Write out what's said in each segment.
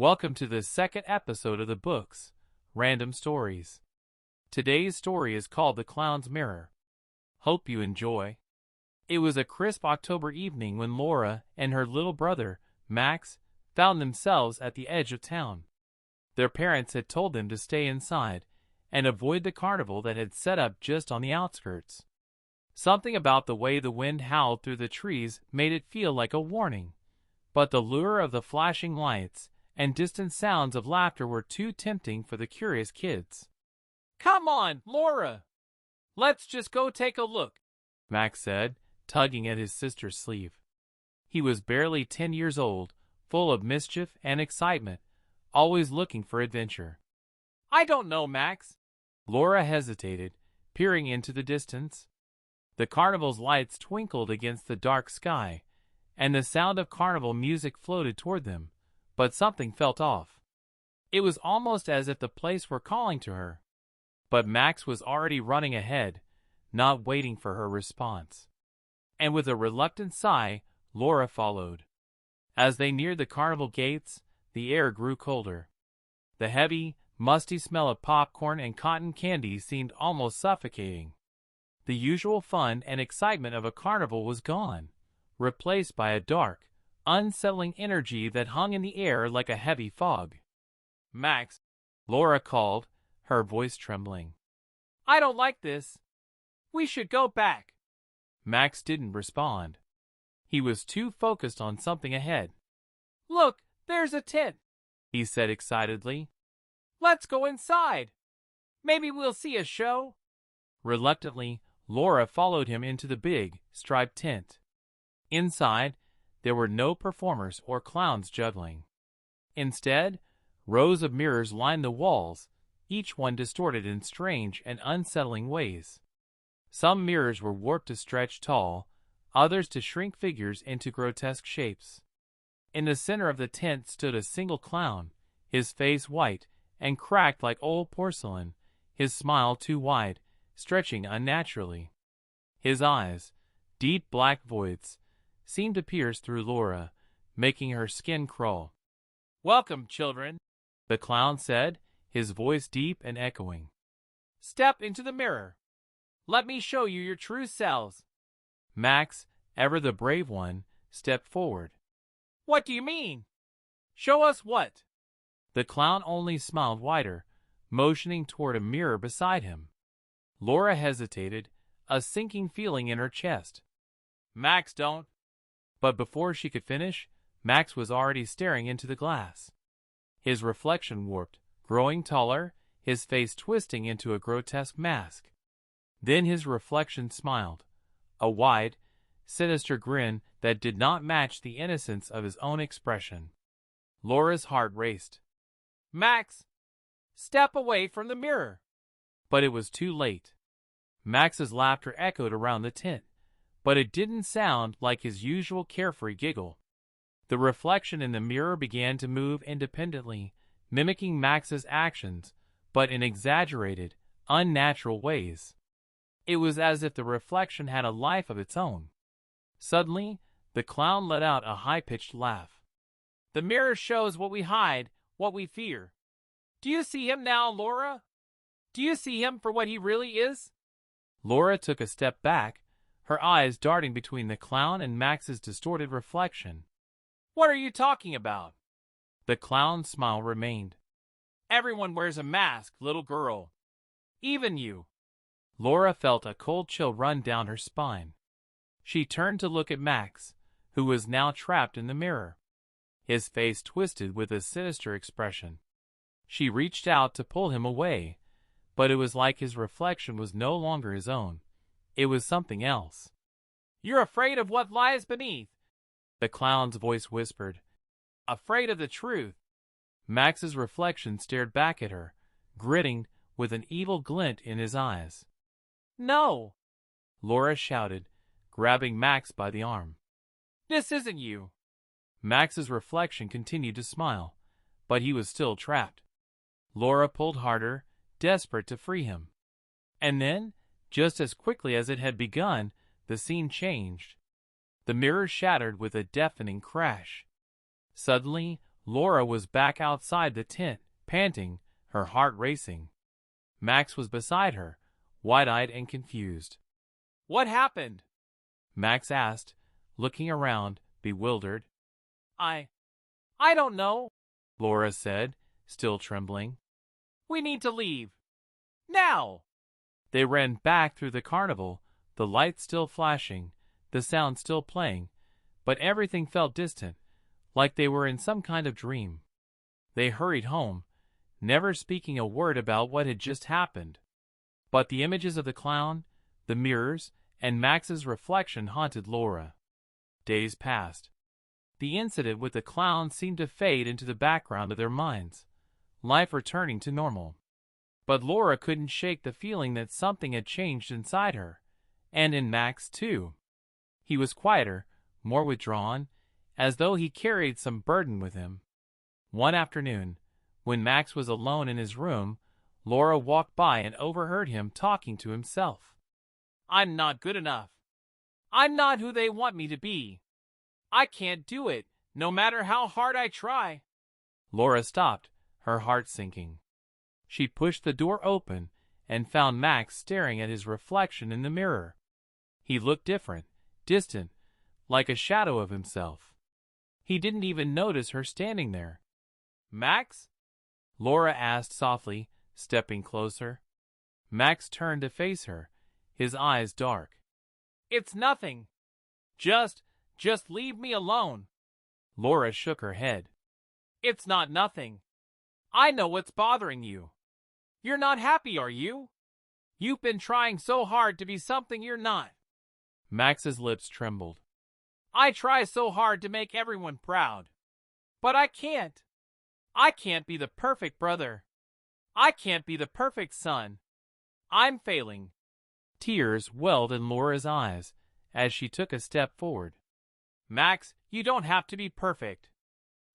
Welcome to the second episode of the books, Random Stories. Today's story is called The Clown's Mirror. Hope you enjoy. It was a crisp October evening when Laura and her little brother, Max, found themselves at the edge of town. Their parents had told them to stay inside and avoid the carnival that had set up just on the outskirts. Something about the way the wind howled through the trees made it feel like a warning, but the lure of the flashing lights and distant sounds of laughter were too tempting for the curious kids. "Come on, Laura! Let's just go take a look," Max said, tugging at his sister's sleeve. He was barely 10 years old, full of mischief and excitement, always looking for adventure. "I don't know, Max." Laura hesitated, peering into the distance. The carnival's lights twinkled against the dark sky, and the sound of carnival music floated toward them. But something felt off. It was almost as if the place were calling to her. But Max was already running ahead, not waiting for her response. And with a reluctant sigh, Laura followed. As they neared the carnival gates, the air grew colder. The heavy, musty smell of popcorn and cotton candy seemed almost suffocating. The usual fun and excitement of a carnival was gone, replaced by a dark, unsettling energy that hung in the air like a heavy fog. "Max," Laura called, her voice trembling. "I don't like this. We should go back." Max didn't respond. He was too focused on something ahead. "Look, there's a tent," he said excitedly. "Let's go inside. Maybe we'll see a show." Reluctantly, Laura followed him into the big, striped tent. Inside, there were no performers or clowns juggling. Instead, rows of mirrors lined the walls, each one distorted in strange and unsettling ways. Some mirrors were warped to stretch tall, others to shrink figures into grotesque shapes. In the center of the tent stood a single clown, his face white and cracked like old porcelain, his smile too wide, stretching unnaturally. His eyes, deep black voids, seemed to pierce through Laura, making her skin crawl. "Welcome, children," the clown said, his voice deep and echoing. "Step into the mirror. Let me show you your true selves." Max, ever the brave one, stepped forward. "What do you mean? Show us what?" The clown only smiled wider, motioning toward a mirror beside him. Laura hesitated, a sinking feeling in her chest. "Max, don't." But before she could finish, Max was already staring into the glass. His reflection warped, growing taller, his face twisting into a grotesque mask. Then his reflection smiled, a wide, sinister grin that did not match the innocence of his own expression. Laura's heart raced. "Max, step away from the mirror." But it was too late. Max's laughter echoed around the tent, but it didn't sound like his usual carefree giggle. The reflection in the mirror began to move independently, mimicking Max's actions, but in exaggerated, unnatural ways. It was as if the reflection had a life of its own. Suddenly, the clown let out a high-pitched laugh. "The mirror shows what we hide, what we fear. Do you see him now, Laura? Do you see him for what he really is?" Laura took a step back, her eyes darting between the clown and Max's distorted reflection. "What are you talking about?" The clown's smile remained. "Everyone wears a mask, little girl. Even you." Laura felt a cold chill run down her spine. She turned to look at Max, who was now trapped in the mirror. His face twisted with a sinister expression. She reached out to pull him away, but it was like his reflection was no longer his own. It was something else. "You're afraid of what lies beneath," the clown's voice whispered. "Afraid of the truth." Max's reflection stared back at her, gritting with an evil glint in his eyes. "No!" Laura shouted, grabbing Max by the arm. "This isn't you." Max's reflection continued to smile, but he was still trapped. Laura pulled harder, desperate to free him. And then, just as quickly as it had begun, the scene changed. The mirror shattered with a deafening crash. Suddenly, Laura was back outside the tent, panting, her heart racing. Max was beside her, wide-eyed and confused. "What happened?" Max asked, looking around, bewildered. I don't know," Laura said, still trembling. "We need to leave. Now!" They ran back through the carnival, the lights still flashing, the sound still playing, but everything felt distant, like they were in some kind of dream. They hurried home, never speaking a word about what had just happened. But the images of the clown, the mirrors, and Max's reflection haunted Laura. Days passed. The incident with the clown seemed to fade into the background of their minds, life returning to normal. But Laura couldn't shake the feeling that something had changed inside her, and in Max too. He was quieter, more withdrawn, as though he carried some burden with him. One afternoon, when Max was alone in his room, Laura walked by and overheard him talking to himself. "I'm not good enough. I'm not who they want me to be. I can't do it, no matter how hard I try." Laura stopped, her heart sinking. She pushed the door open and found Max staring at his reflection in the mirror. He looked different, distant, like a shadow of himself. He didn't even notice her standing there. "Max?" Laura asked softly, stepping closer. Max turned to face her, his eyes dark. "It's nothing. Just leave me alone." Laura shook her head. "It's not nothing. I know what's bothering you. You're not happy, are you? You've been trying so hard to be something you're not." Max's lips trembled. "I try so hard to make everyone proud. But I can't. I can't be the perfect brother. I can't be the perfect son. I'm failing." Tears welled in Laura's eyes as she took a step forward. "Max, you don't have to be perfect.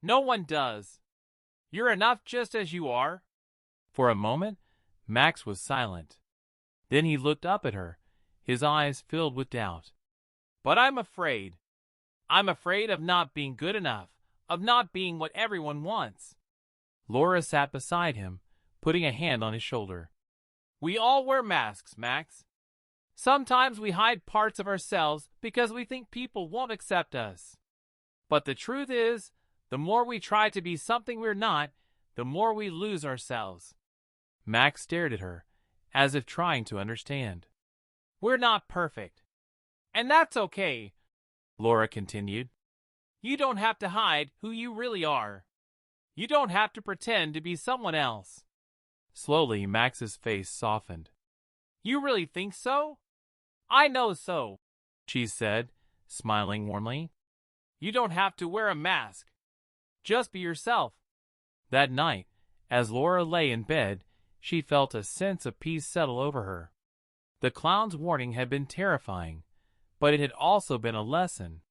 No one does. You're enough just as you are." For a moment, Max was silent. Then he looked up at her, his eyes filled with doubt. "But I'm afraid. I'm afraid of not being good enough, of not being what everyone wants." Laura sat beside him, putting a hand on his shoulder. "We all wear masks, Max. Sometimes we hide parts of ourselves because we think people won't accept us. But the truth is, the more we try to be something we're not, the more we lose ourselves." Max stared at her, as if trying to understand. "We're not perfect. And that's okay," Laura continued. "You don't have to hide who you really are. You don't have to pretend to be someone else." Slowly, Max's face softened. "You really think so?" "I know so," she said, smiling warmly. "You don't have to wear a mask. Just be yourself." That night, as Laura lay in bed, she felt a sense of peace settle over her. The clown's warning had been terrifying, but it had also been a lesson.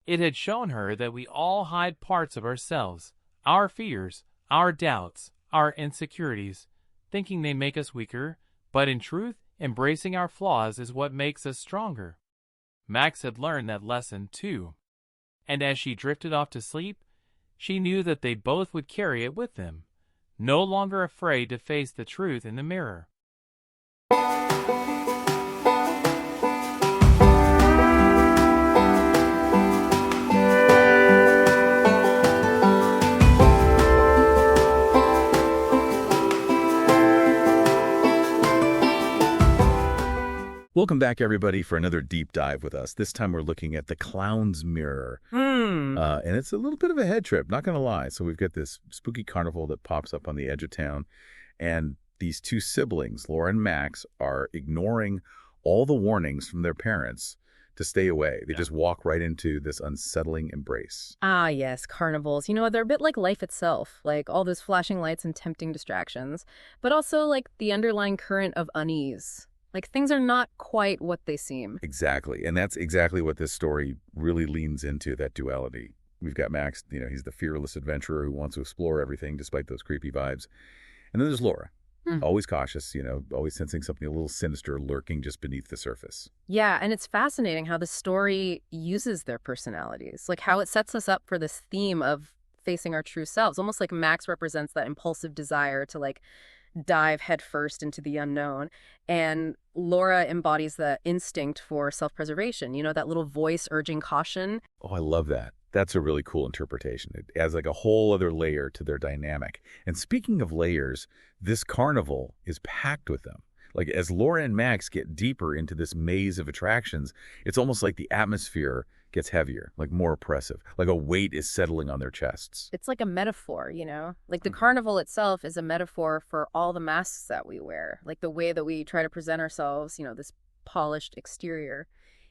It had shown her that we all hide parts of ourselves, our fears, our doubts, our insecurities, thinking they make us weaker, but in truth, embracing our flaws is what makes us stronger. Max had learned that lesson too, and as she drifted off to sleep, she knew that they both would carry it with them, no longer afraid to face the truth in the mirror. Welcome back, everybody, for another deep dive with us. This time we're looking at The Clown's Mirror. And it's a little bit of a head trip, not going to lie. So we've got this spooky carnival that pops up on the edge of town. And these two siblings, Laura and Max, are ignoring all the warnings from their parents to stay away. They just walk right into this unsettling embrace. Ah, yes, carnivals. You know, they're a bit like life itself, like all those flashing lights and tempting distractions, but also like the underlying current of unease. Like things are not quite what they seem. Exactly. And that's exactly what this story really leans into, that duality. We've got Max, he's the fearless adventurer who wants to explore everything despite those creepy vibes. And then there's Laura, always cautious, always sensing something a little sinister lurking just beneath the surface. Yeah, and it's fascinating how the story uses their personalities, like how it sets us up for this theme of facing our true selves, almost like Max represents that impulsive desire to like dive headfirst into the unknown. And Laura embodies the instinct for self-preservation, that little voice urging caution. Oh, I love that. That's a really cool interpretation. It adds like a whole other layer to their dynamic. And speaking of layers, this carnival is packed with them. Like as Laura and Max get deeper into this maze of attractions, it's almost like the atmosphere gets heavier, like more oppressive, like a weight is settling on their chests. It's like a metaphor, Like the carnival itself is a metaphor for all the masks that we wear, like the way that we try to present ourselves, this polished exterior.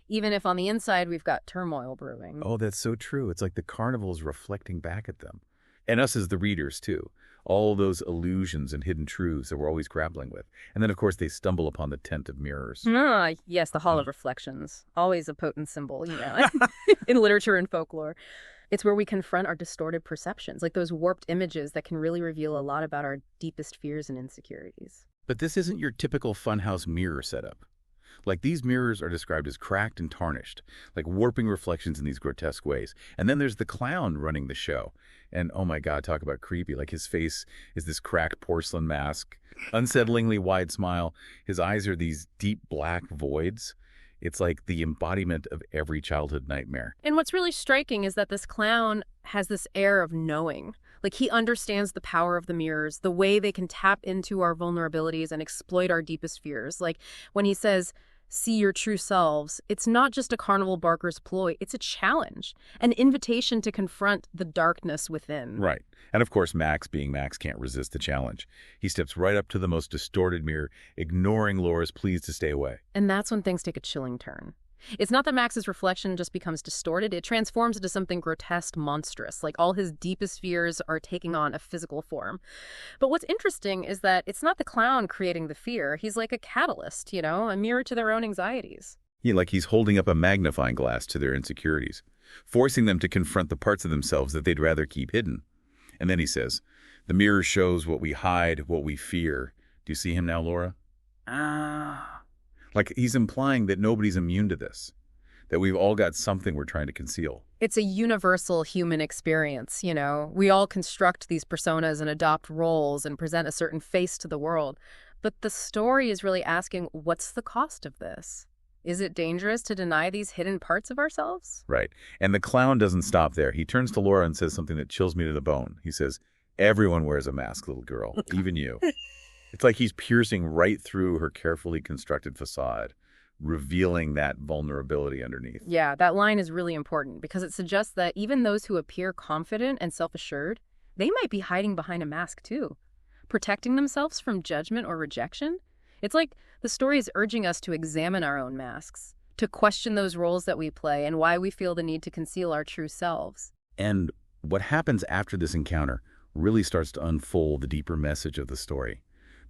Even if on the inside we've got turmoil brewing. Oh, that's so true. It's like the carnival is reflecting back at them. And us as the readers, too. All those illusions and hidden truths that we're always grappling with. And then, of course, they stumble upon the tent of mirrors. Ah, yes, the Hall of Reflections. Always a potent symbol, in literature and folklore. It's where we confront our distorted perceptions, like those warped images that can really reveal a lot about our deepest fears and insecurities. But this isn't your typical funhouse mirror setup. Like these mirrors are described as cracked and tarnished, like warping reflections in these grotesque ways. And then there's the clown running the show. And oh my God, talk about creepy. Like his face is this cracked porcelain mask, unsettlingly wide smile. His eyes are these deep black voids. It's like the embodiment of every childhood nightmare. And what's really striking is that this clown has this air of knowing. Like he understands the power of the mirrors, the way they can tap into our vulnerabilities and exploit our deepest fears. Like when he says, "See your true selves," it's not just a carnival barker's ploy, it's a challenge, an invitation to confront the darkness within. Right. And of course, Max, being Max, can't resist the challenge. He steps right up to the most distorted mirror, ignoring Laura's pleas to stay away. And that's when things take a chilling turn. It's not that Max's reflection just becomes distorted, it transforms into something grotesque, monstrous, like all his deepest fears are taking on a physical form. But what's interesting is that it's not the clown creating the fear, he's like a catalyst, a mirror to their own anxieties. Yeah, like he's holding up a magnifying glass to their insecurities, forcing them to confront the parts of themselves that they'd rather keep hidden. And then he says, "The mirror shows what we hide, what we fear." Do you see him now, Laura? Like he's implying that nobody's immune to this, that we've all got something we're trying to conceal. It's a universal human experience, We all construct these personas and adopt roles and present a certain face to the world. But the story is really asking, what's the cost of this? Is it dangerous to deny these hidden parts of ourselves? Right. And the clown doesn't stop there. He turns to Laura and says something that chills me to the bone. He says, "Everyone wears a mask, little girl, even you." It's like he's piercing right through her carefully constructed facade, revealing that vulnerability underneath. Yeah, that line is really important because it suggests that even those who appear confident and self-assured, they might be hiding behind a mask too, protecting themselves from judgment or rejection. It's like the story is urging us to examine our own masks, to question those roles that we play and why we feel the need to conceal our true selves. And what happens after this encounter really starts to unfold the deeper message of the story.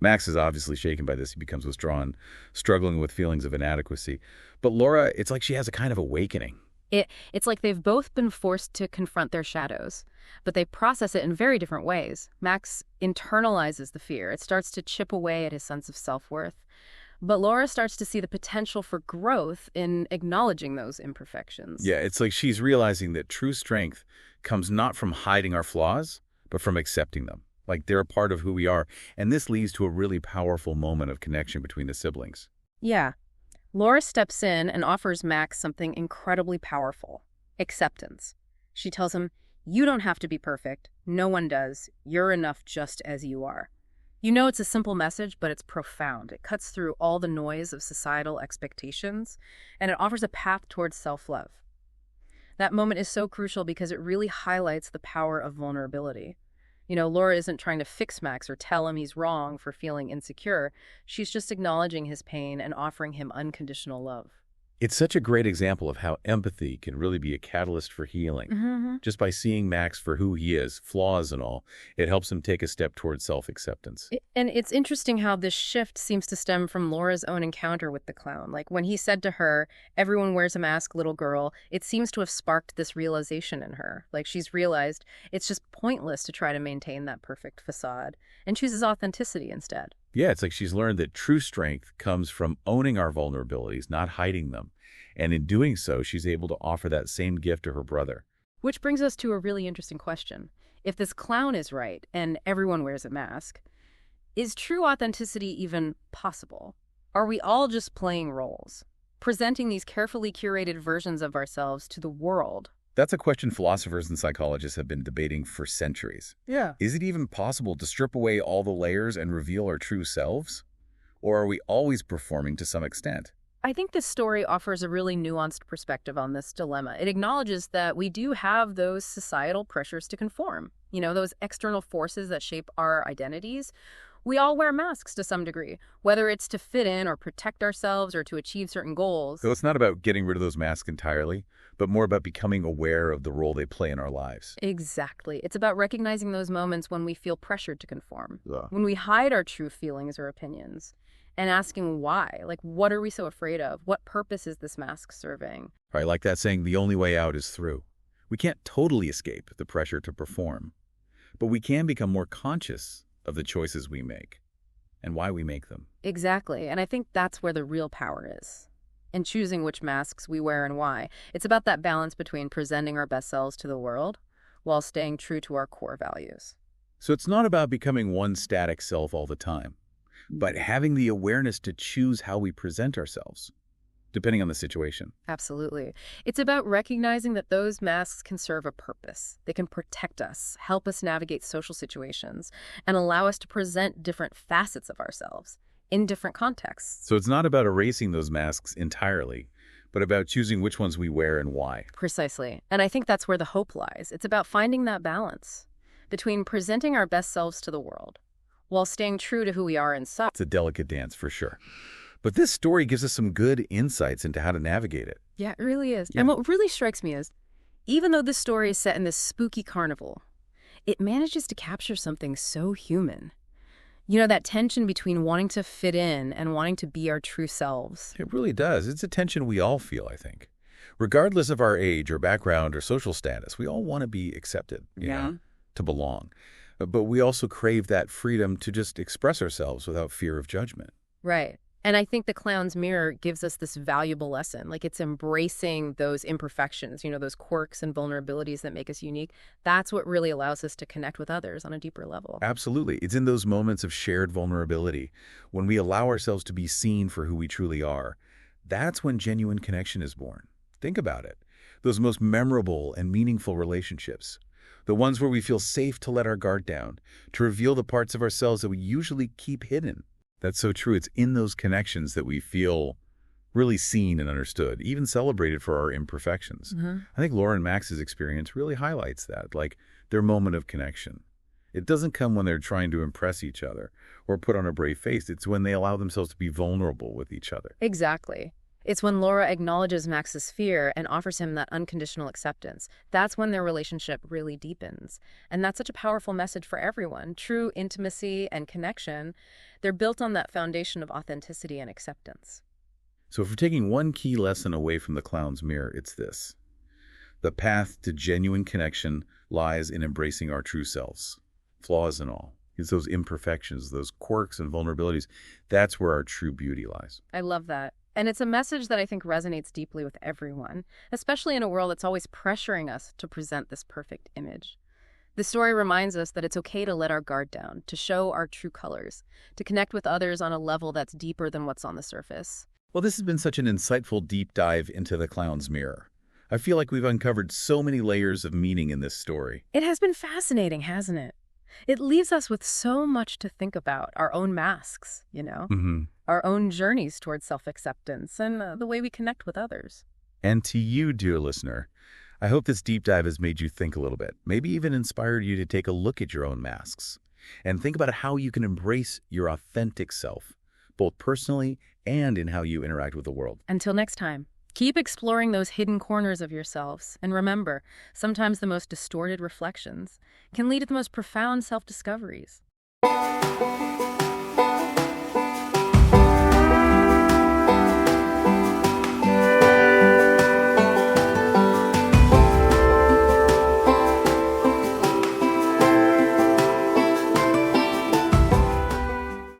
Max is obviously shaken by this. He becomes withdrawn, struggling with feelings of inadequacy. But Laura, it's like she has a kind of awakening. It's like they've both been forced to confront their shadows, but they process it in very different ways. Max internalizes the fear. It starts to chip away at his sense of self-worth. But Laura starts to see the potential for growth in acknowledging those imperfections. Yeah, it's like she's realizing that true strength comes not from hiding our flaws, but from accepting them. Like they're a part of who we are. And this leads to a really powerful moment of connection between the siblings. Yeah. Laura steps in and offers Max something incredibly powerful: acceptance. She tells him, "You don't have to be perfect. No one does. You're enough just as you are." It's a simple message, but it's profound. It cuts through all the noise of societal expectations, and it offers a path towards self-love. That moment is so crucial because it really highlights the power of vulnerability. Laura isn't trying to fix Max or tell him he's wrong for feeling insecure. She's just acknowledging his pain and offering him unconditional love. It's such a great example of how empathy can really be a catalyst for healing. Mm-hmm. Just by seeing Max for who he is, flaws and all, it helps him take a step towards self-acceptance. And it's interesting how this shift seems to stem from Laura's own encounter with the clown. Like when he said to her, "Everyone wears a mask, little girl," it seems to have sparked this realization in her. Like she's realized it's just pointless to try to maintain that perfect facade and chooses authenticity instead. Yeah, it's like she's learned that true strength comes from owning our vulnerabilities, not hiding them. And in doing so, she's able to offer that same gift to her brother. Which brings us to a really interesting question. If this clown is right, and everyone wears a mask, is true authenticity even possible? Are we all just playing roles, presenting these carefully curated versions of ourselves to the world? That's a question philosophers and psychologists have been debating for centuries. Yeah. Is it even possible to strip away all the layers and reveal our true selves? Or are we always performing to some extent? I think this story offers a really nuanced perspective on this dilemma. It acknowledges that we do have those societal pressures to conform, those external forces that shape our identities. We all wear masks to some degree, whether it's to fit in or protect ourselves or to achieve certain goals. So it's not about getting rid of those masks entirely, but more about becoming aware of the role they play in our lives. Exactly. It's about recognizing those moments when we feel pressured to conform, Yeah. when we hide our true feelings or opinions, and asking why. Like, what are we so afraid of? What purpose is this mask serving? Right, like that saying, the only way out is through. We can't totally escape the pressure to perform, but we can become more conscious of the choices we make and why we make them. Exactly. And I think that's where the real power is, in choosing which masks we wear and why. It's about that balance between presenting our best selves to the world while staying true to our core values. So it's not about becoming one static self all the time, but having the awareness to choose how we present ourselves, depending on the situation. Absolutely. It's about recognizing that those masks can serve a purpose. They can protect us, help us navigate social situations, and allow us to present different facets of ourselves in different contexts. So it's not about erasing those masks entirely, but about choosing which ones we wear and why. Precisely. And I think that's where the hope lies. It's about finding that balance between presenting our best selves to the world while staying true to who we are inside. It's a delicate dance for sure. But this story gives us some good insights into how to navigate it. Yeah, it really is. Yeah. And what really strikes me is, even though this story is set in this spooky carnival, it manages to capture something so human. That tension between wanting to fit in and wanting to be our true selves. It really does. It's a tension we all feel, I think. Regardless of our age or background or social status, we all want to be accepted, you know, to belong. But we also crave that freedom to just express ourselves without fear of judgment. Right. And I think the clown's mirror gives us this valuable lesson. Like, it's embracing those imperfections, those quirks and vulnerabilities that make us unique. That's what really allows us to connect with others on a deeper level. Absolutely. It's in those moments of shared vulnerability, when we allow ourselves to be seen for who we truly are. That's when genuine connection is born. Think about it. Those most memorable and meaningful relationships. The ones where we feel safe to let our guard down, to reveal the parts of ourselves that we usually keep hidden. That's so true. It's in those connections that we feel really seen and understood, even celebrated for our imperfections. I think Laura and Max's experience really highlights that, like their moment of connection. It doesn't come when they're trying to impress each other or put on a brave face. It's when they allow themselves to be vulnerable with each other. Exactly. It's when Laura acknowledges Max's fear and offers him that unconditional acceptance. That's when their relationship really deepens. And that's such a powerful message for everyone. True intimacy and connection, they're built on that foundation of authenticity and acceptance. So if we're taking one key lesson away from the clown's mirror, it's this. The path to genuine connection lies in embracing our true selves, flaws and all. It's those imperfections, those quirks and vulnerabilities. That's where our true beauty lies. I love that. And it's a message that I think resonates deeply with everyone, especially in a world that's always pressuring us to present this perfect image. The story reminds us that it's okay to let our guard down, to show our true colors, to connect with others on a level that's deeper than what's on the surface. Well, this has been such an insightful deep dive into the clown's mirror. I feel like we've uncovered so many layers of meaning in this story. It has been fascinating, hasn't it? It leaves us with so much to think about, our own masks, our own journeys towards self-acceptance and the way we connect with others. And to you, dear listener, I hope this deep dive has made you think a little bit, maybe even inspired you to take a look at your own masks and think about how you can embrace your authentic self, both personally and in how you interact with the world. Until next time, keep exploring those hidden corners of yourselves. And remember, sometimes the most distorted reflections can lead to the most profound self-discoveries.